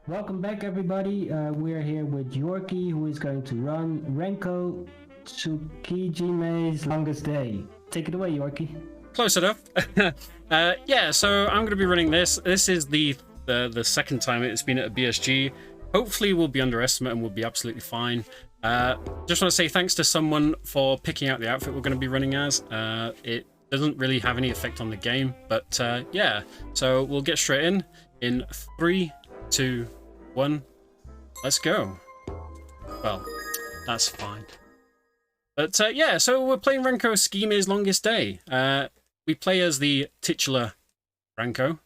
Welcome back, everybody. We're here with Yorkie, who is going to run Ranko Tsukigime's Longest Day. Take it away, Yorkie. Close enough. Yeah, so I'm going to be running this. This is the second time it's been at a BSG. Hopefully we'll be under estimate and we'll be absolutely fine. Just want to say thanks to someone for picking out the outfit we're going to be running as. It doesn't really have any effect on the game, but yeah. So we'll get straight in 3, 2, 1. Let's go. Well, that's fine. But yeah, so we're playing Ranko Tsukigime's Longest Day. We play as the titular Ranko.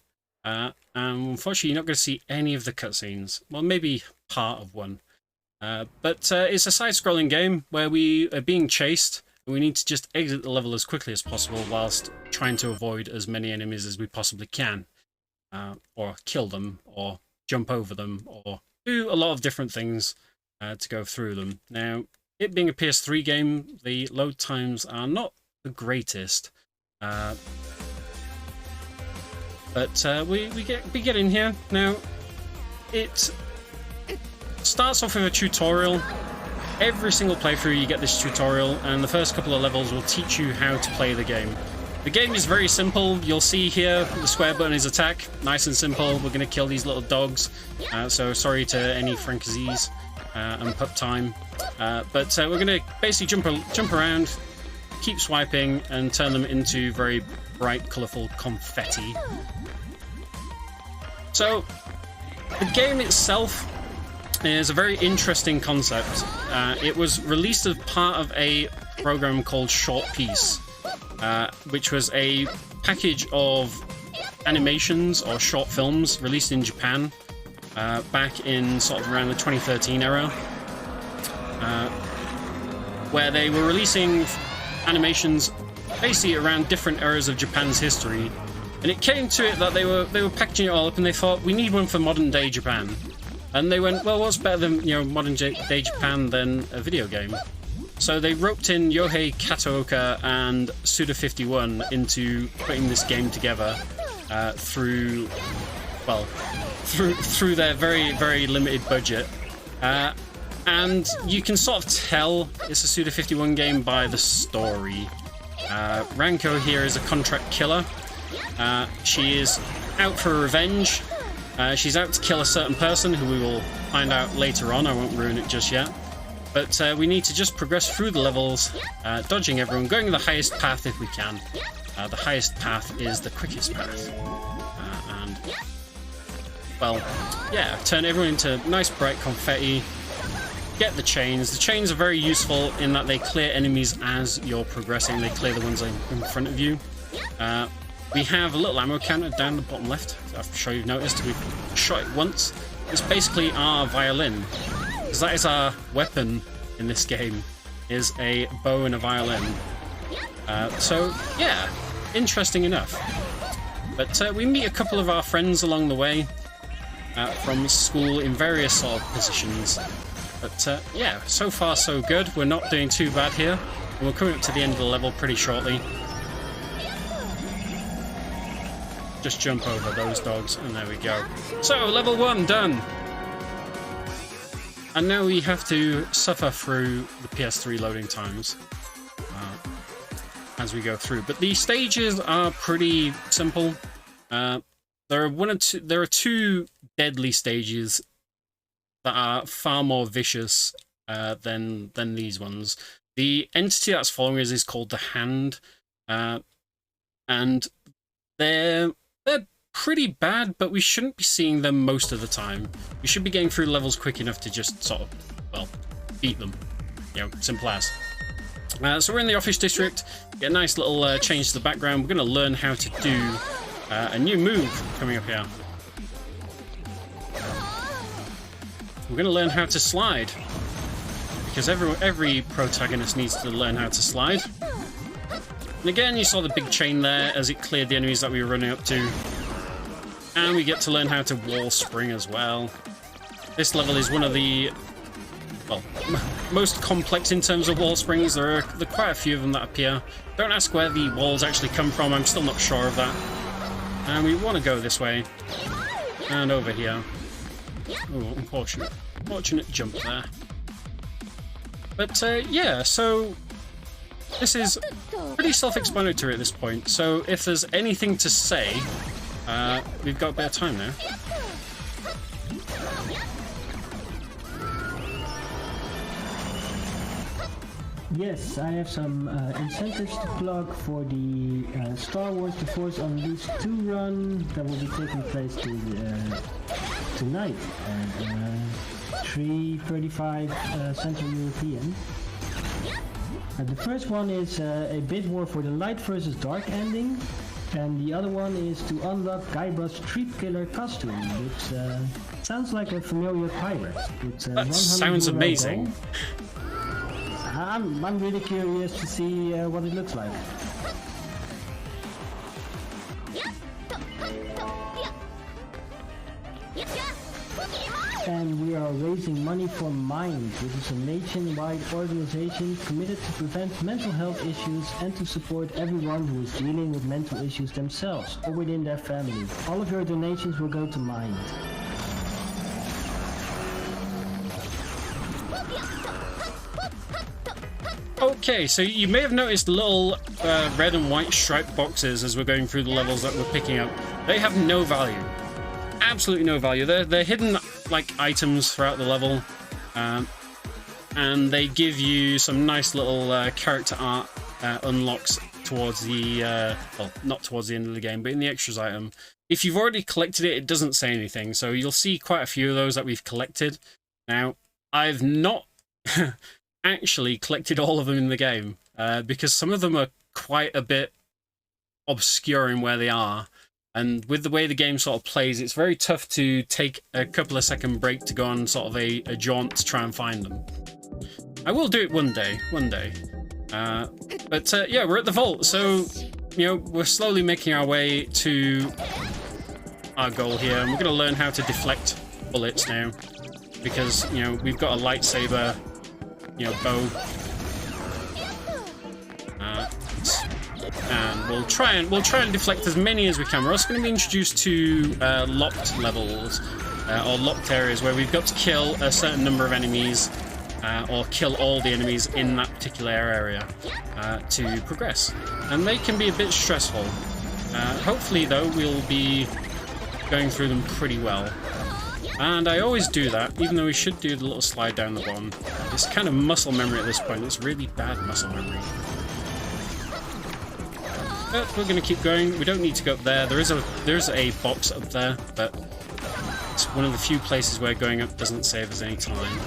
And unfortunately, you're not going to see any of the cutscenes. Well, maybe part of one. But it's a side-scrolling game where we are being chased. And we need to just exit the level as quickly as possible whilst trying to avoid as many enemies as we possibly can. Or kill them, or jump over them, or do a lot of different things to go through them. Now, it being a PS3 game, the load times are not the greatest. But we get in here. Now, it starts off with a tutorial. Every single playthrough you get this tutorial, and the first couple of levels will teach you how to play the game. The game is very simple. You'll see here the square button is attack. Nice and simple. We're going to kill these little dogs. So sorry to any franchisees and pup time. But we're going to basically jump around, keep swiping, and turn them into very bright, colourful confetti. So the game itself is a very interesting concept. It was released as part of a program called Short Piece. Which was a package of animations or short films released in Japan back in sort of around the 2013 era, where they were releasing animations basically around different eras of Japan's history. And it came to it that they were packaging it all up, and they thought, we need one for modern day Japan. And they went, well, what's better than modern day Japan than a video game? So they roped in Yohei Kataoka and Suda51 into putting this game together through their very, very limited budget. And you can sort of tell it's a Suda51 game by the story. Ranko here is a contract killer. She is out for revenge. She's out to kill a certain person who we will find out later on. I won't ruin it just yet. But we need to just progress through the levels, dodging everyone, going the highest path if we can. The highest path is the quickest path. And, well, yeah, turn everyone into nice bright confetti. Get the chains. The chains are very useful in that they clear enemies as you're progressing. They clear the ones in front of you. We have a little ammo counter down the bottom left. I'm sure you've noticed. We've shot it once. It's basically our violin. Because that is our weapon in this game, is a bow and a violin. So, yeah, interesting enough. But we meet a couple of our friends along the way from school in various sort of positions. But yeah, so far so good. We're not doing too bad here. And we're coming up to the end of the level pretty shortly. Just jump over those dogs, and there we go. So, level 1 done! And now we have to suffer through the PS3 loading times as we go through. But the stages are pretty simple. There are two deadly stages that are far more vicious than these ones. The entity that's following us is called the Hand, and they're pretty bad, but we shouldn't be seeing them most of the time. We should be getting through levels quick enough to just sort of, well, beat them. Simple as. So we're in the office district. Get a nice little change to the background. We're going to learn how to do a new move coming up here. We're going to learn how to slide, because every protagonist needs to learn how to slide. And again, you saw the big chain there as it cleared the enemies that we were running up to. And we get to learn how to wall spring as well. This level is one of the, well, most complex in terms of wall springs. There are quite a few of them that appear. Don't ask where the walls actually come from. I'm still not sure of that. And we want to go this way. And over here. Oh, unfortunate jump there. But yeah, so this is pretty self-explanatory at this point. So if there's anything to say, we've got a bit of time now. Yes, I have some incentives to plug for the Star Wars The Force Unleashed 2 run that will be taking place tonight at 3:35 Central European. The first one is a bid war for the Light versus Dark ending, and the other one is to unlock Guybrush's Street Killer costume, which sounds like a familiar pirate. That sounds amazing. Gold. I'm really curious to see what it looks like. And we are raising money for Mind, which is a nationwide organization committed to prevent mental health issues and to support everyone who is dealing with mental issues themselves or within their family. All of your donations will go to Mind. Okay, so you may have noticed little red and white striped boxes as we're going through the levels that we're picking up. They have no value. Absolutely no value. They're hidden like items throughout the level, and they give you some nice little character art unlocks towards the well, not towards the end of the game, but in the extras item. If you've already collected it, it doesn't say anything, so you'll see quite a few of those that we've collected. Now, I've not actually collected all of them in the game, because some of them are quite a bit obscure in where they are. And with the way the game sort of plays, it's very tough to take a couple of second break to go on sort of a jaunt to try and find them. I will do it one day. But yeah, we're at the vault, so you know we're slowly making our way to our goal here, and we're going to learn how to deflect bullets now, because you know we've got a lightsaber, you know, bow. And we'll try and deflect as many as we can. We're also going to be introduced to locked levels or locked areas where we've got to kill a certain number of enemies or kill all the enemies in that particular area to progress. And they can be a bit stressful. Hopefully, though, we'll be going through them pretty well. And I always do that, even though we should do the little slide down the bottom. It's kind of muscle memory at this point. It's really bad muscle memory. But we're going to keep going. We don't need to go up there. There's a box up there, but it's one of the few places where going up doesn't save us any time.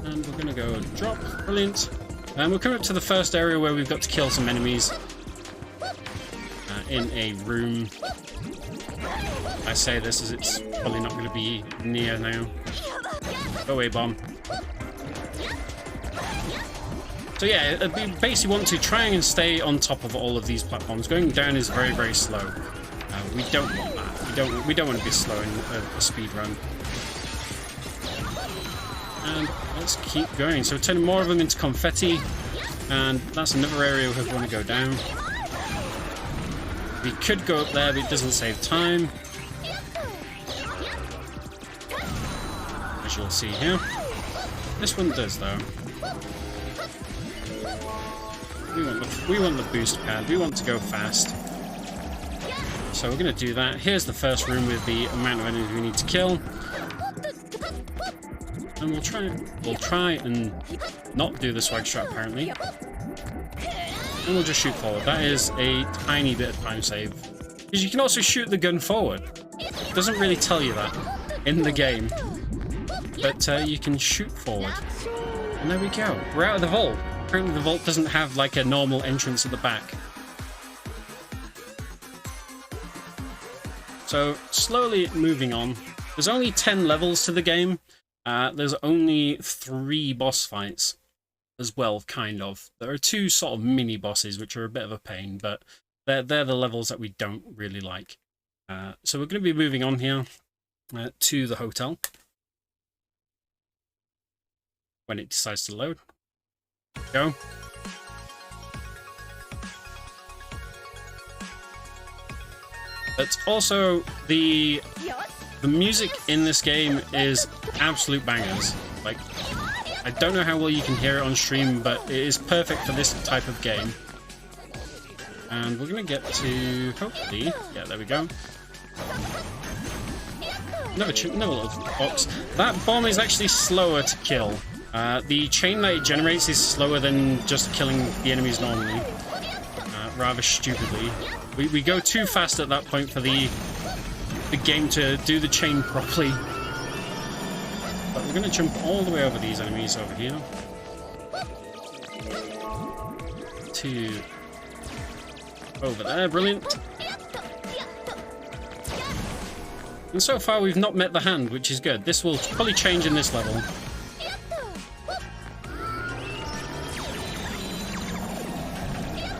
And we're going to go drop. Brilliant. And we're coming up to the first area where we've got to kill some enemies in a room. I say this as it's probably not going to be near now. Go away, bomb. So yeah, we basically want to try and stay on top of all of these platforms. Going down is very, very slow. We don't want that. We don't want to be slow in a speed run. And let's keep going. So we're turning more of them into confetti, and that's another area we want to go down. We could go up there, but it doesn't save time. As you'll see here. This one does, though. We want the boost pad. We want to go fast. So we're going to do that. Here's the first room with the amount of enemies we need to kill. And we'll try and not do the swag strap apparently. And we'll just shoot forward. That is a tiny bit of time save. Because you can also shoot the gun forward. It doesn't really tell you that in the game. But you can shoot forward. And there we go. We're out of the vault. Apparently the vault doesn't have like a normal entrance at the back. So slowly moving on. There's only 10 levels to the game. There's only 3 boss fights as well, kind of. There are 2 sort of mini bosses which are a bit of a pain, but they're the levels that we don't really like. So we're going to be moving on here to the hotel when it decides to load. Go. But also the The music in this game is absolute bangers. Like, I don't know how well you can hear it on stream, but it is perfect for this type of game. And we're going to get to, hopefully, yeah, there we go. Another little box. That bomb is actually slower to kill. The chain that it generates is slower than just killing the enemies normally. Rather stupidly. We go too fast at that point for the game to do the chain properly. But we're going to jump all the way over these enemies over here. To over there, brilliant. And so far we've not met the hand, which is good. This will probably change in this level.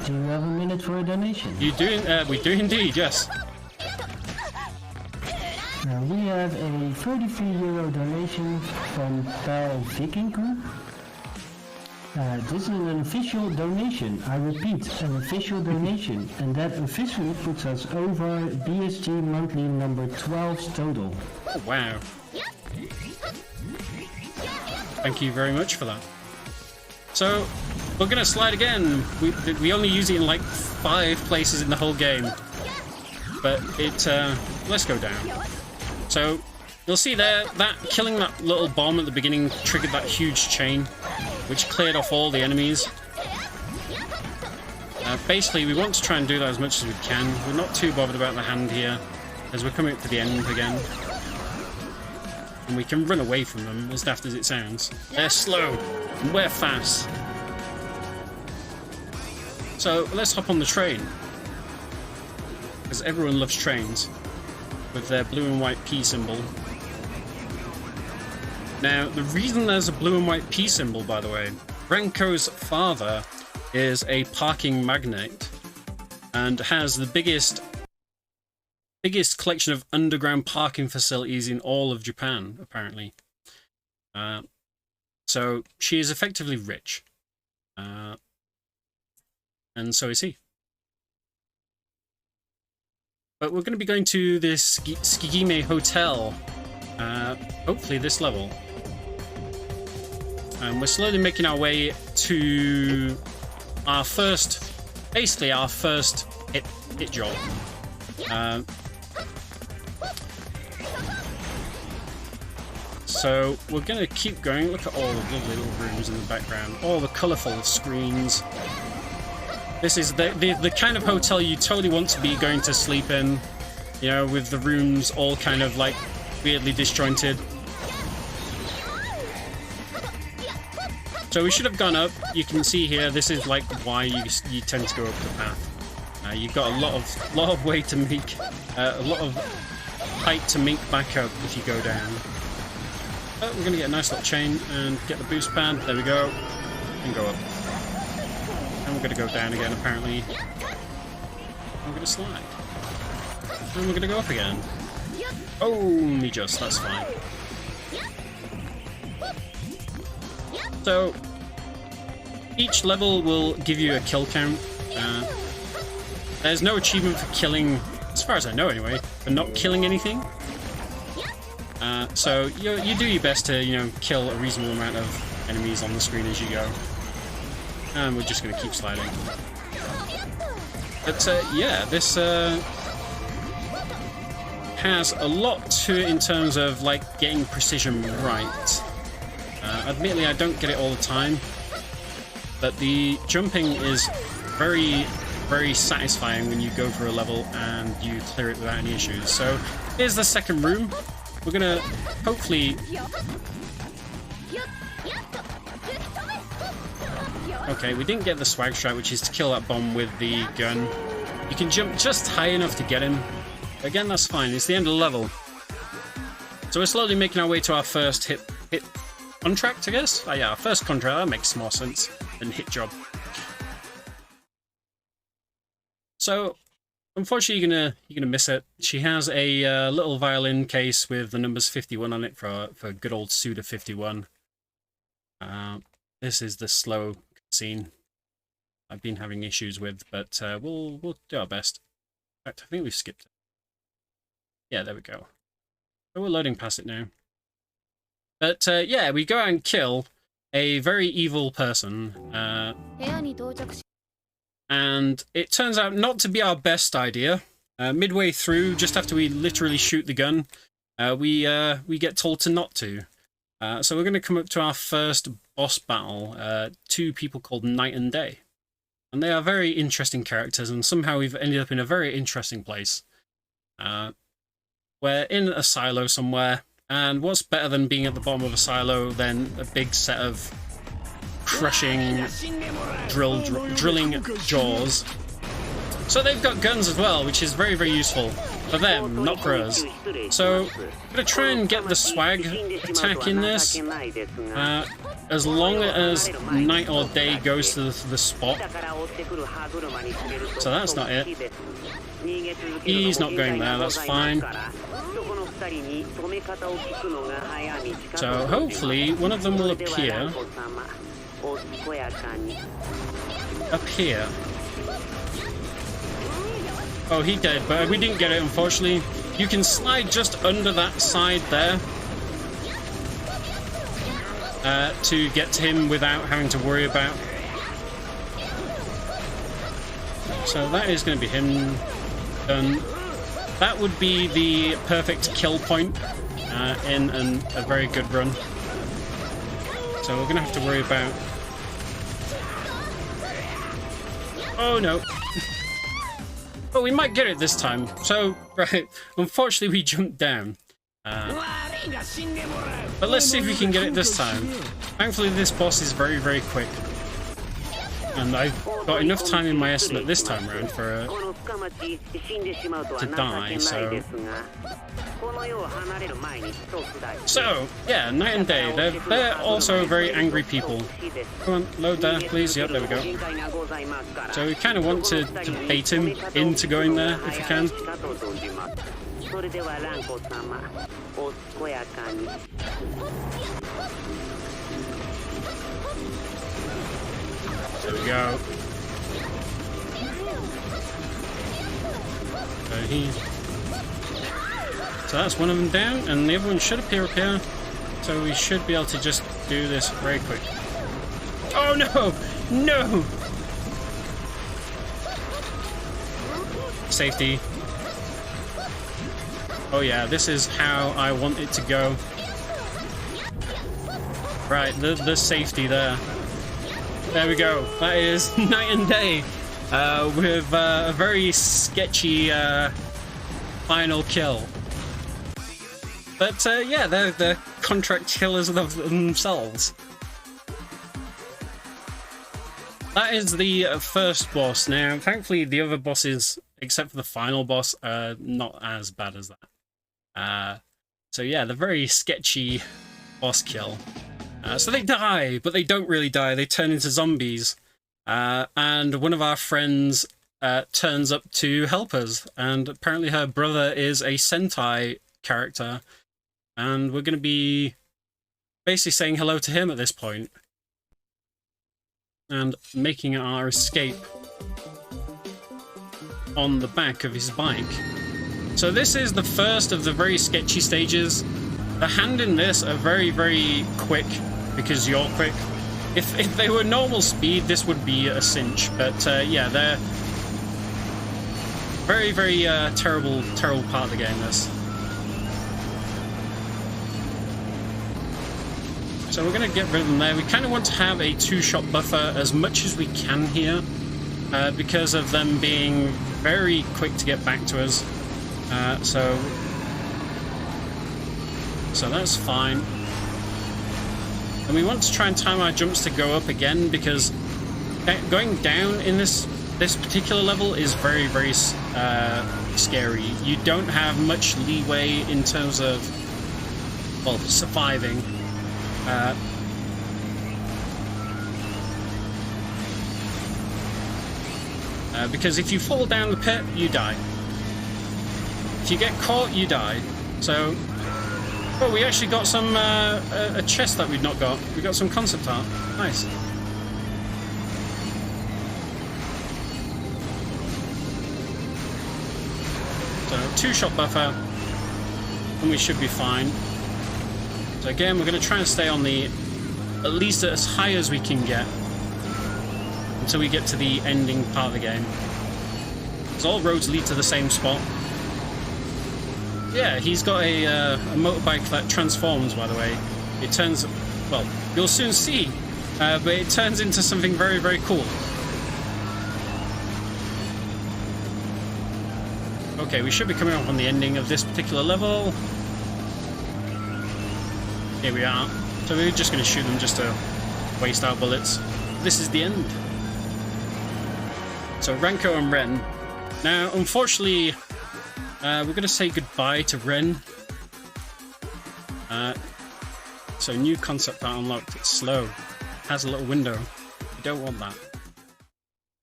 Do you have a minute for a donation? You do, we do indeed, yes. Now we have a €33 donation from Paul Vikingu. This is an official donation. I repeat, an official donation. And that officially puts us over BSG monthly number 12's total. Oh, wow. Thank you very much for that. So, we're going to slide again. We only use it in like 5 places in the whole game. But let's go down. So, you'll see there, that killing that little bomb at the beginning triggered that huge chain, which cleared off all the enemies. Basically, we want to try and do that as much as we can. We're not too bothered about the hand here, as we're coming up to the end again. And we can run away from them, as daft as it sounds. They're slow, and we're fast. So, let's hop on the train. Because everyone loves trains, with their blue and white P symbol. Now, the reason there's a blue and white P symbol, by the way, Ranko's father is a parking magnate and has the biggest collection of underground parking facilities in all of Japan, apparently. So she is effectively rich. And so is he. But we're going to be going to this Tsukigime Hotel, hopefully this level. And we're slowly making our way to our first, basically our first hit job. So we're going to keep going. Look at all the little rooms in the background, all the colourful screens. This is the kind of hotel you totally want to be going to sleep in, you know, with the rooms all kind of like weirdly disjointed. So we should have gone up. You can see here, this is like why you tend to go up the path. You've got a lot of way to make, a lot of height to make back up if you go down. But we're gonna get a nice little chain and get the boost pad. There we go, and go up. And we're gonna go down again apparently. And we're gonna slide. And we're gonna go up again. Only just, that's fine. So, each level will give you a kill count. There's no achievement for killing, as far as I know anyway, for not killing anything. So you do your best to, you know, kill a reasonable amount of enemies on the screen as you go. And we're just going to keep sliding. But yeah, this has a lot to it in terms of like getting precision right. Admittedly, I don't get it all the time, but the jumping is very, very satisfying when you go for a level and you clear it without any issues. So here's the second room. We're gonna hopefully... Okay, we didn't get the swag strike, which is to kill that bomb with the gun. You can jump just high enough to get him. Again, that's fine. It's the end of the level. So we're slowly making our way to our first hit contract, I guess? Oh yeah, our first contract. That makes more sense than hit job. So, unfortunately, you're gonna miss it. She has a little violin case with the numbers 51 on it for good old Suda 51. This is the slow scene I've been having issues with, but we'll do our best. In fact, I think we've skipped it. Yeah, there we go. but we're loading past it now. But yeah, we go out and kill a very evil person. And it turns out not to be our best idea. Midway through, just after we literally shoot the gun, we get told to not to. So we're going to come up to our first boss battle, two people called Night and Day. And they are very interesting characters, and somehow we've ended up in a very interesting place. We're in a silo somewhere, and what's better than being at the bottom of a silo than a big set of crushing, drilling jaws. So they've got guns as well, which is very, very useful for them, not for us. So I'm going to try and get the swag attack in this. As long as Night or Day goes to the spot. So that's not it. He's not going there, that's fine. So hopefully one of them will appear up here. Oh, he did, but we didn't get it, unfortunately. You can slide just under that side there to get to him without having to worry about. So that is going to be him done. That would be the perfect kill point in a very good run. So we're going to have to worry about... Oh no. But we might get it this time. So, right, unfortunately we jumped down. But let's see if we can get it this time. Thankfully this boss is very, very quick. And I've got enough time in my estimate this time around for to die, so... So, yeah, Night and Day. They're also very angry people. Come on, load there, please. Yep, there we go. So we kind of want to bait him into going there, if we can. There we go. So that's one of them down, and the other one should appear up here. So we should be able to just do this very quick. Oh no! No! Safety. Oh yeah, this is how I want it to go. Right, the safety there. There we go. That is Night and Day with a very sketchy final kill. But yeah, they're contract killers of themselves. That is the first boss. Now, thankfully, the other bosses, except for the final boss, are not as bad as that. So yeah, the very sketchy boss kill. So they die, but they don't really die. They turn into zombies. And one of our friends turns up to help us. And apparently her brother is a Sentai character. And we're going to be basically saying hello to him at this point. And making our escape on the back of his bike. So this is the first of the very sketchy stages. The hand in this are very, very quick, because you're quick. If they were normal speed, this would be a cinch. But yeah, they're very, very terrible part of the game, this. So we're going to get rid of them there. We kind of want to have a two-shot buffer as much as we can here, because of them being very quick to get back to us. So that's fine. And we want to try and time our jumps to go up again, because going down in this particular level is very, very scary. You don't have much leeway in terms of, well, surviving. Because if you fall down the pit, you die. If you get caught, you die. So, oh, we actually got some a chest that we'd not got. We got some concept art. Nice. So, two-shot buffer. and we should be fine. So again, we're going to try and stay on the, at least as high as we can get, until we get to the ending part of the game. Because all roads lead to the same spot. Yeah, he's got a motorbike that transforms, by the way. It turns, well, you'll soon see, but it turns into something very, very cool. Okay, we should be coming up on the ending of this particular level. Here we are. So we're just going to shoot them just to waste our bullets. This is the end. So Ranko and Ren. Now, unfortunately, we're going to say goodbye to Ren. So new concept art unlocked. It's slow. It has a little window. We don't want that.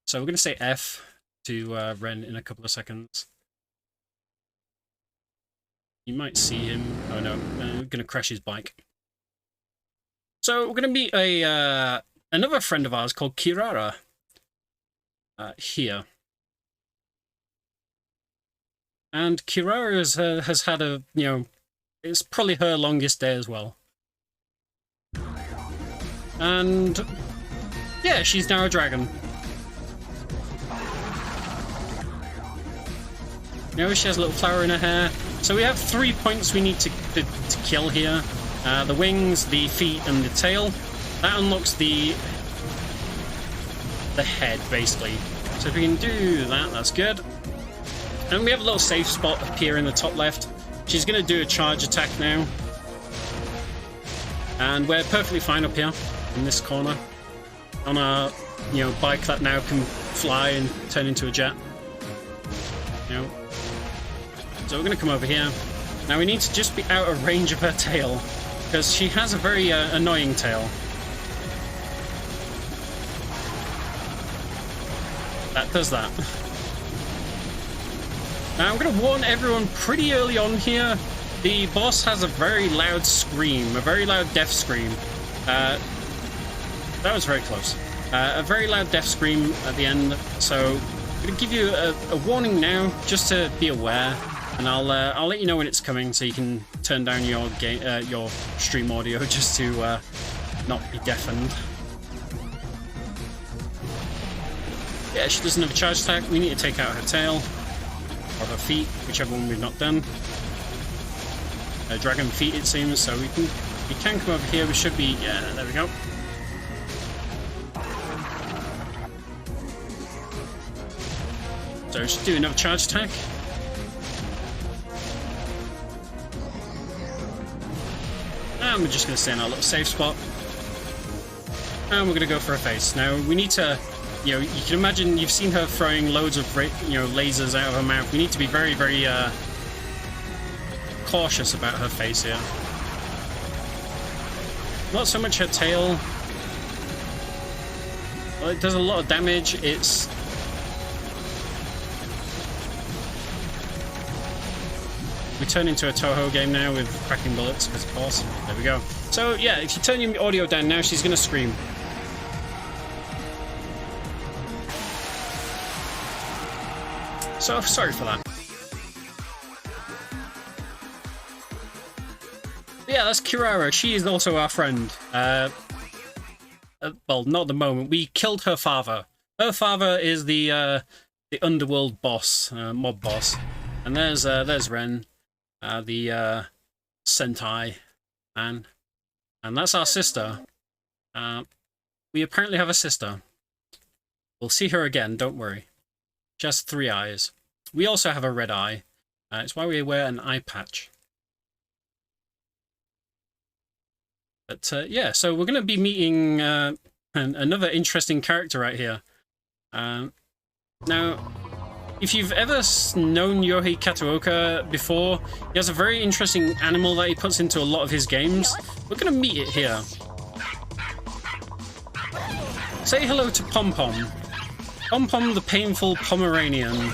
So we're going to say F to Ren in a couple of seconds. You might see him. Oh no, we're going to crash his bike. So we're going to meet another friend of ours called Kirara here. And Kirara has had a, you know, it's probably her longest day as well. And yeah, she's now a dragon. You know, she has a little flower in her hair. So we have 3 points we need to kill here. The wings, the feet, and the tail. That unlocks the head, basically. So if we can do that, that's good. And we have a little safe spot up here in the top left. She's going to do a charge attack now. And we're perfectly fine up here in this corner. On our, you know, bike that now can fly and turn into a jet. You know. So we're going to come over here. Now we need to just be out of range of her tail, because she has a very annoying tail. That does that. Now I'm going to warn everyone pretty early on here, the boss has a very loud scream, a very loud death scream. That was very close. A very loud death scream at the end, so I'm going to give you a warning now, just to be aware. And I'll let you know when it's coming, so you can turn down your stream audio just to not be deafened. Yeah, she doesn't have a charge attack. We need to take out her tail or her feet, whichever one we've not done. Dragon feet, it seems. So we can come over here. We should be. Yeah, there we go. So just do another charge attack. And we're just going to stay in our little safe spot. And we're going to go for a face. Now, we need to, you know, you can imagine you've seen her throwing loads of, you know, lasers out of her mouth. We need to be very, very cautious about her face here. Not so much her tail. Well, it does a lot of damage. It's... We turn into a Toho game now with cracking bullets, because of course. There we go. So yeah, if you turn your audio down now, she's gonna scream. So sorry for that. But yeah, that's Kirara. She is also our friend. Well, not at the moment. We killed her father. Her father is the underworld boss, mob boss. And there's Ren. The Sentai, and that's our sister. We apparently have a sister. We'll see her again, don't worry. She has 3 eyes. We also have a red eye. It's why we wear an eye patch. But yeah, so we're going to be meeting another interesting character right here. Now, if you've ever known Yohei Kataoka before, he has a very interesting animal that he puts into a lot of his games. We're going to meet it here. Say hello to Pom Pom. Pom Pom the painful Pomeranian.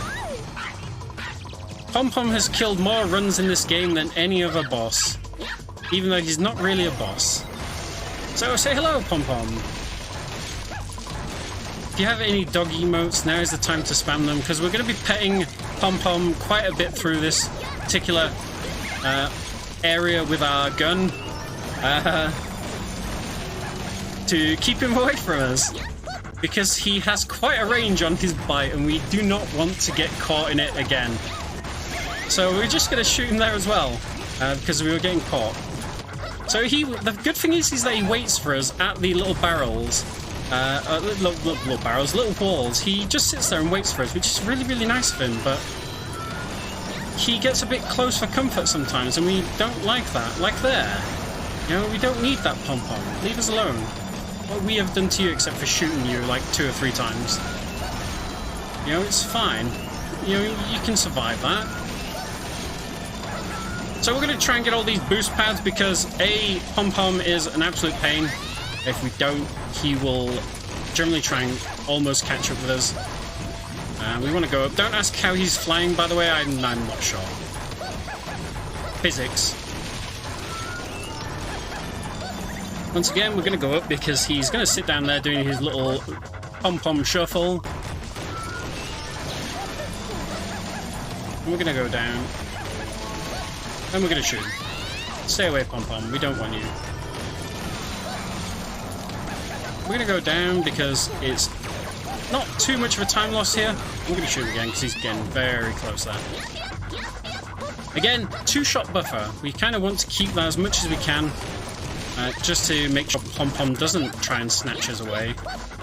Pom Pom has killed more runs in this game than any other boss, even though he's not really a boss. So say hello, Pom Pom. If you have any dog emotes, now is the time to spam them, because we're going to be petting Pom Pom quite a bit through this particular area with our gun to keep him away from us, because he has quite a range on his bite and we do not want to get caught in it again. So we're just going to shoot him there as well, because we were getting caught. So the good thing is that he waits for us at the little barrels, little walls. He just sits there and waits for us, which is really, really nice of him, but he gets a bit close for comfort sometimes, and we don't like that. Like there. You know, we don't need that pom-pom. Leave us alone. What we have done to you except for shooting you like 2 or 3 times. You know, it's fine. You know, you can survive that. So we're going to try and get all these boost pads because A, pom-pom is an absolute pain. If we don't, he will generally try and almost catch up with us. We want to go up. Don't ask how he's flying, by the way. I'm not sure. Physics. Once again, we're going to go up because he's going to sit down there doing his little pom-pom shuffle. And we're going to go down. And we're going to shoot him. Stay away, pom-pom. We don't want you. We're going to go down because it's not too much of a time loss here. I'm going to shoot him again because he's getting very close there. Again, 2-shot buffer. We kind of want to keep that as much as we can, just to make sure pom-pom doesn't try and snatch us away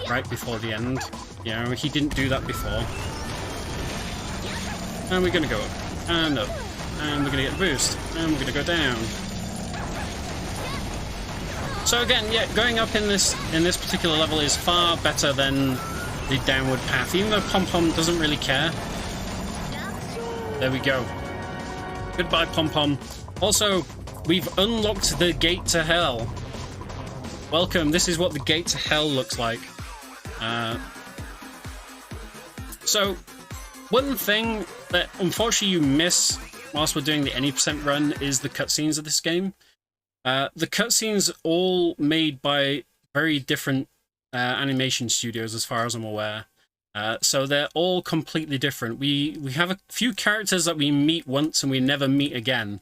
right before the end. You know, he didn't do that before. And we're going to go up and up. And we're going to get a boost. And we're going to go down. So again, yeah, going up in this particular level is far better than the downward path, even though pom-pom doesn't really care. There we go. Goodbye, pom-pom. Also, we've unlocked the gate to hell. Welcome. This is what the gate to hell looks like. So, one thing that unfortunately you miss whilst we're doing the any % run is the cutscenes of this game. The cutscenes all made by very different animation studios, as far as I'm aware. So they're all completely different. We have a few characters that we meet once and we never meet again.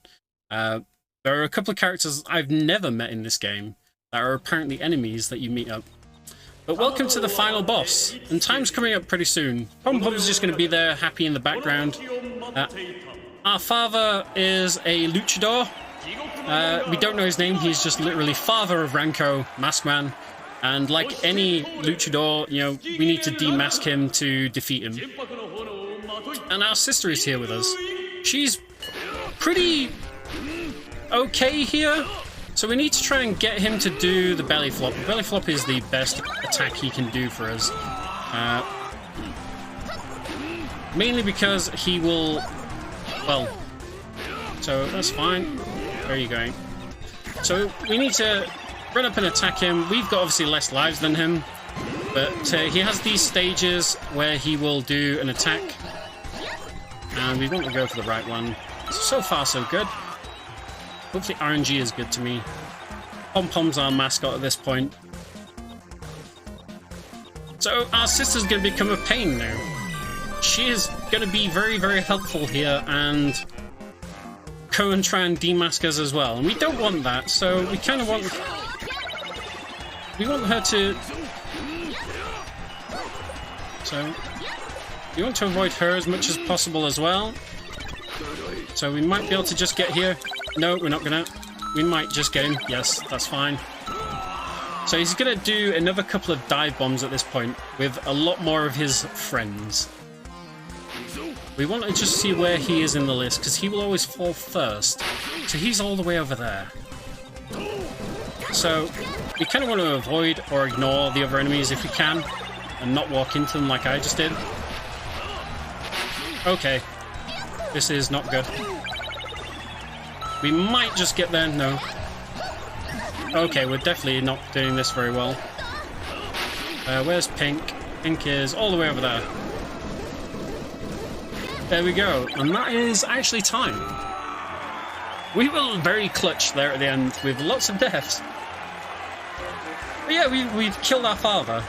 There are a couple of characters I've never met in this game that are apparently enemies that you meet up. But welcome to the final boss, and time's coming up pretty soon. Pom-pom's just going to be there, happy in the background. Our father is a luchador. We don't know his name, he's just literally father of Ranko, Mask Man. And like any luchador, you know, we need to demask him to defeat him. And our sister is here with us. She's pretty okay here, so we need to try and get him to do the belly flop. The belly flop is the best attack he can do for us. Mainly because he will, well, so that's fine. Where are you going? So we need to run up and attack him. We've got obviously less lives than him, but he has these stages where he will do an attack, and we want to go for the right one. So far, so good. Hopefully RNG is good to me. Pom-pom's our mascot at this point. So our sister's going to become a pain now. She is going to be very, very helpful here and go and try and demask us as well. And we don't want that, so we kind of want... We want her to... So, we want to avoid her as much as possible as well. So we might be able to just get here. No, we're not gonna. We might just get him. Yes, that's fine. So he's gonna do another couple of dive bombs at this point with a lot more of his friends. We want to just see where he is in the list, because he will always fall first. So he's all the way over there. So we kind of want to avoid or ignore the other enemies if we can, and not walk into them like I just did. Okay. This is not good. We might just get there. No. Okay, we're definitely not doing this very well. Where's Pink? Pink is all the way over there. There we go. And that is actually time. We were very clutch there at the end with lots of deaths. But yeah, we've killed our father.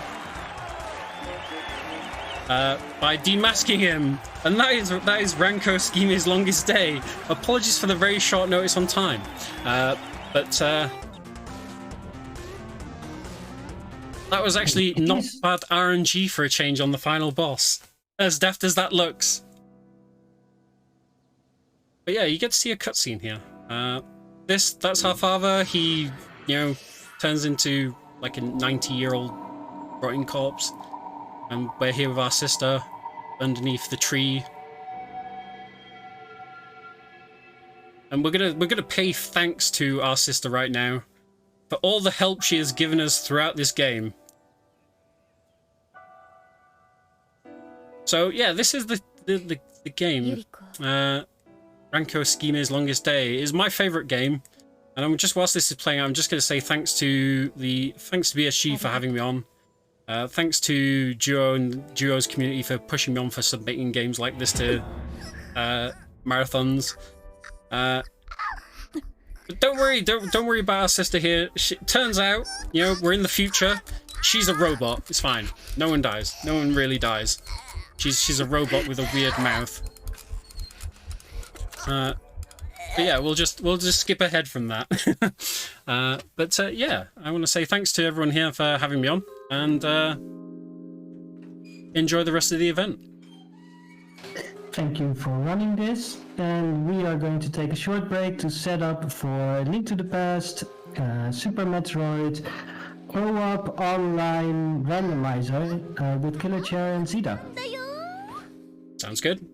by demasking him. And that is Ranko Tsukigime's longest day. Apologies for the very short notice on time. But that was actually not bad RNG for a change on the final boss. As daft as that looks. But yeah, you get to see a cutscene here. That's our father. He, you know, turns into like a 90-year-old rotting corpse. And we're here with our sister underneath the tree. And we're gonna pay thanks to our sister right now for all the help she has given us throughout this game. So yeah, this is the game. Ranko Tsukigime's Longest Day is my favorite game, and I'm just whilst this is playing, I'm just going to say thanks to BSG for having me on. Thanks to Duo and Duo's community for pushing me on for submitting games like this to marathons. But don't worry about our sister here. Turns out, you know, we're in the future. She's a robot. It's fine. No one dies. No one really dies. She's a robot with a weird mouth. But yeah, we'll just skip ahead from that. Yeah, I want to say thanks to everyone here for having me on, and enjoy the rest of the event. Thank you for running this, and we are going to take a short break to set up for Link to the Past, Super Metroid, Co-op Online Randomizer with Killer Chair and Zeta. Sounds good.